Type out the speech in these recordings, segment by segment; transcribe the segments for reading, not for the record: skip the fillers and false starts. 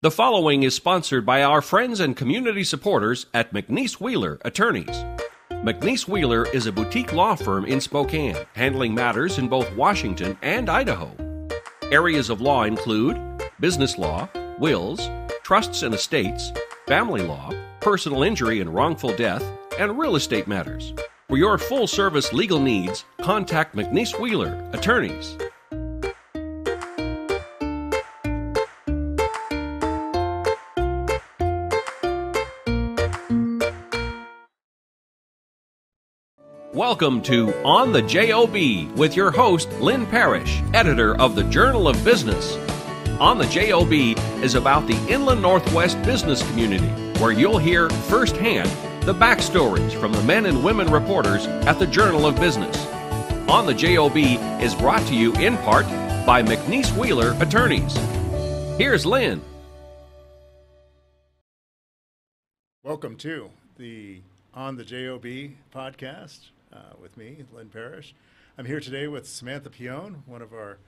The following is sponsored by our friends and community supporters at McNeese Wheeler Attorneys. McNeese Wheeler is a boutique law firm in Spokane, handling matters in both Washington and Idaho. Areas of law include business law, wills, trusts and estates, family law, personal injury and wrongful death, and real estate matters. For your full-service legal needs, contact McNeese Wheeler Attorneys. Welcome to On the JoB with your host, Lynn Parrish, editor of the Journal of Business. On the JoB is about the Inland Northwest business community, where you'll hear firsthand the backstories from the men and women reporters at the Journal of Business. On the JoB is brought to you in part by McNeese Wheeler Attorneys. Here's Lynn. Welcome to the On the JoB podcast with me, Lynn Parrish. I'm here today with Samantha Peone, one of our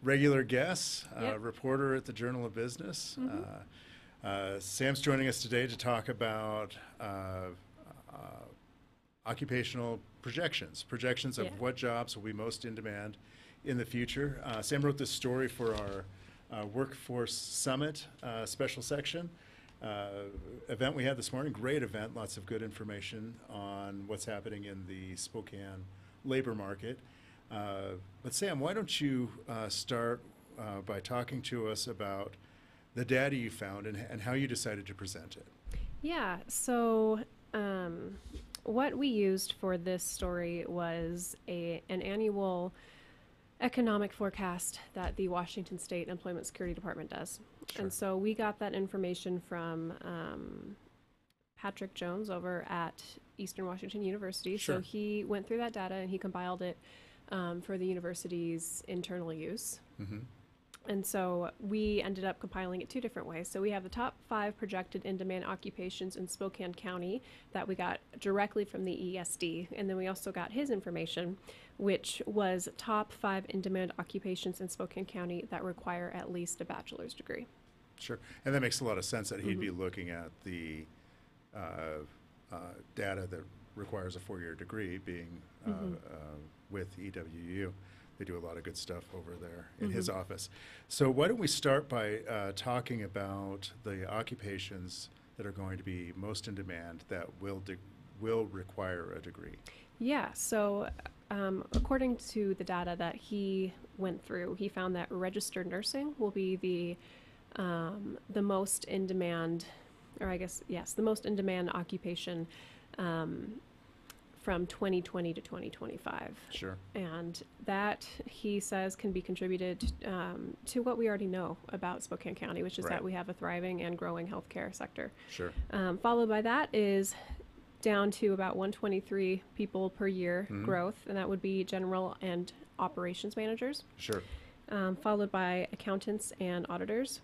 regular guests, reporter at the Journal of Business. Sam's joining us today to talk about occupational projections of what jobs will be most in demand in the future. Sam wrote this story for our Workforce Summit special section event we had this morning. Great event, lots of good information on what's happening in the Spokane labor market. But Sam, why don't you start by talking to us about the data you found and how you decided to present it? Yeah, so what we used for this story was an annual economic forecast that the Washington State Employment Security Department does. Sure. And so we got that information from Patrick Jones over at Eastern Washington University. Sure. So he went through that data and he compiled it for the university's internal use. Mm-hmm. And so we ended up compiling it two different ways. So we have the top 5 projected in-demand occupations in Spokane County that we got directly from the ESD. And then we also got his information, which was top 5 in-demand occupations in Spokane County that require at least a bachelor's degree. Sure. And that makes a lot of sense that he'd be looking at the data that requires a 4-year degree, being with EWU. They do a lot of good stuff over there in his office. So why don't we start by talking about the occupations that are going to be most in demand that will require a degree? Yeah, so according to the data that he went through, he found that registered nursing will be the most in demand, or I guess, yes, the most in demand occupation from 2020 to 2025. Sure. And that, he says, can be contributed to what we already know about Spokane County, which is that we have a thriving and growing healthcare sector. Sure. Followed by that is down to about 123 people per year growth, and that would be general and operations managers. Sure. Followed by accountants and auditors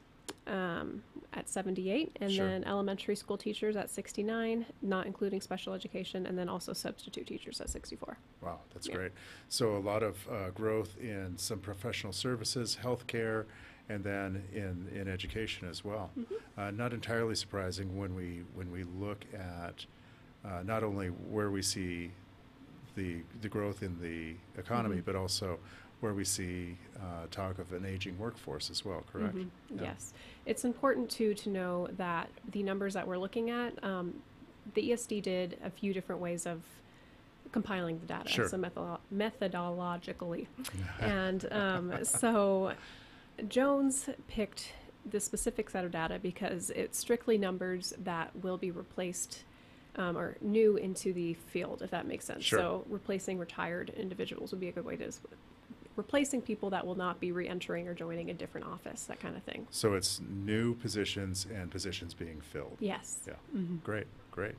at 78, and then elementary school teachers at 69, not including special education, and then also substitute teachers at 64. Wow, that's great. So a lot of growth in some professional services, healthcare, and then in education as well. Not entirely surprising when we look at not only where we see the growth in the economy, but also where we see talk of an aging workforce as well, correct? Yeah. Yes. It's important, too, to know that the numbers that we're looking at, the ESD did a few different ways of compiling the data, so methodologically. And so Jones picked the specific set of data because it's strictly numbers that will be replaced or new into the field, if that makes sense. Sure. So replacing retired individuals would be a good way to replacing people that will not be re-entering or joining a different office, that kind of thing. So it's new positions and positions being filled. Yes. Yeah. Great. Yeah.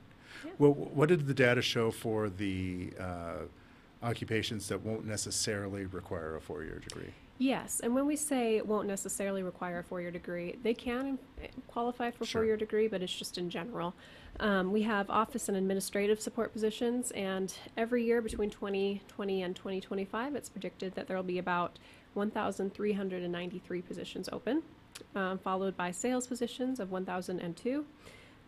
Well, what did the data show for the occupations that won't necessarily require a 4-year degree? Yes, and when we say it won't necessarily require a 4-year degree, they can qualify for a 4-year degree, but it's just in general. We have office and administrative support positions, and every year between 2020 and 2025, it's predicted that there will be about 1,393 positions open. followed by sales positions of 1,002.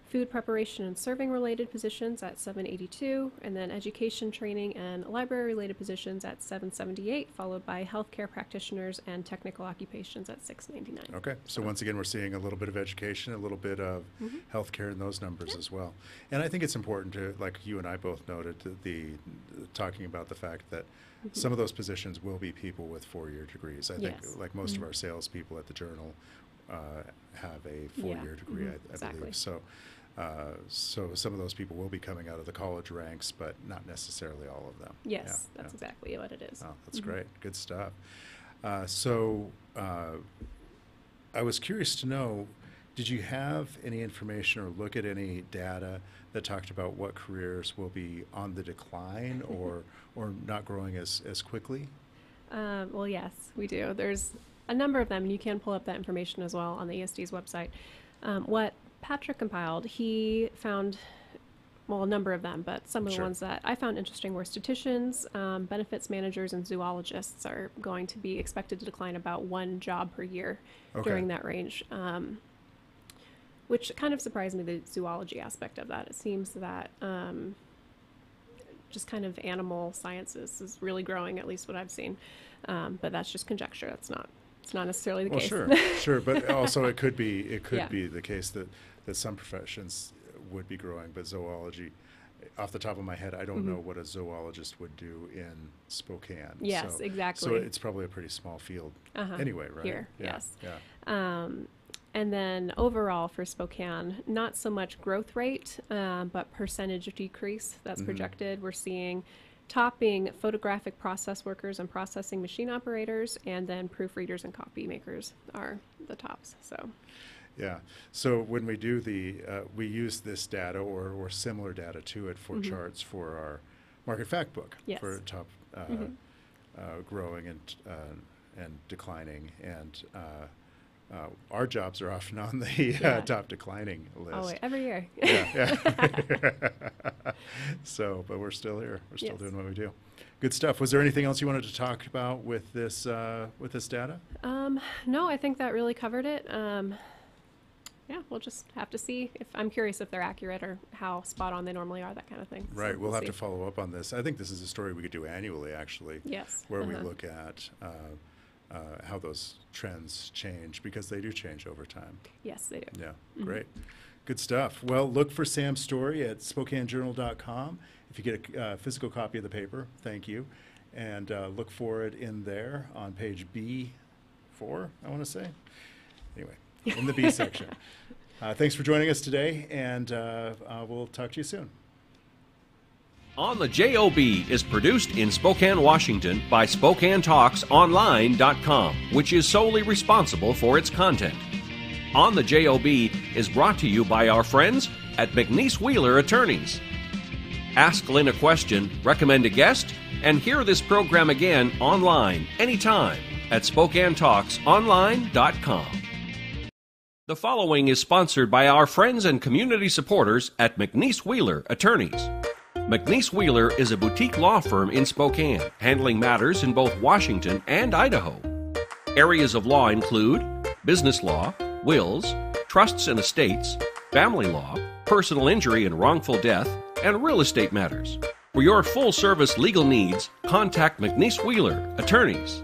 Food preparation and serving related positions at 782, and then education, training, and library related positions at 778, followed by healthcare practitioners and technical occupations at 699. Okay, so once again, we're seeing a little bit of education, a little bit of healthcare in those numbers as well. And I think it's important to, like you and I both noted, talking about the fact that some of those positions will be people with 4-year degrees. I think, like most of our salespeople at the Journal have a 4-year degree, I believe. So some of those people will be coming out of the college ranks, but not necessarily all of them. Yes, that's exactly what it is. Oh, that's great. Good stuff. I was curious to know, did you have any information or look at any data that talked about what careers will be on the decline or not growing as quickly? Well, yes, we do. There's a number of them, and you can pull up that information as well on the ESD's website. What Patrick compiled, he found, well, a number of them, but some of the ones that I found interesting were statisticians, benefits managers, and zoologists are going to be expected to decline about 1 job per year during that range, which kind of surprised me, the zoology aspect of that. It seems that just kind of animal sciences is really growing, at least what I've seen, but that's just conjecture. It's not necessarily the case. Sure, but also it could be the case that some professions would be growing, but zoology, off the top of my head, I don't know what a zoologist would do in Spokane. Yes, exactly. So it's probably a pretty small field anyway, right? Here, yes. Yeah. And then overall for Spokane, not so much growth rate, but percentage decrease that's projected. We're seeing topping photographic process workers and processing machine operators, and then proofreaders and copy makers are the tops. Yeah. So when we do we use this data or similar data to it for charts for our market fact book for top growing and declining, and our jobs are often on the top declining list. Oh, wait, every year. So, but we're still here. We're still doing what we do. Good stuff. Was there anything else you wanted to talk about with this data? No, I think that really covered it. We'll just have to see. I'm curious if they're accurate or how spot on they normally are, that kind of thing. Right. So we'll have to follow up on this. I think this is a story we could do annually, actually. Yes. Where we look at how those trends change, because they do change over time. Yes, they do. Yeah, great. Good stuff. Well, look for Sam's story at SpokaneJournal.com. If you get a physical copy of the paper, thank you. And look for it in there on page B4, I want to say. Anyway, in the B section. Thanks for joining us today, and we'll talk to you soon. On the JoB is produced in Spokane, Washington by SpokaneTalksOnline.com, which is solely responsible for its content. On the JoB is brought to you by our friends at McNeese Wheeler Attorneys. Ask Lynn a question, recommend a guest, and hear this program again online anytime at SpokaneTalksOnline.com. The following is sponsored by our friends and community supporters at McNeese Wheeler Attorneys. McNeese Wheeler is a boutique law firm in Spokane, handling matters in both Washington and Idaho. Areas of law include business law, wills, trusts and estates, family law, personal injury and wrongful death, and real estate matters. For your full-service legal needs, contact McNeese Wheeler Attorneys.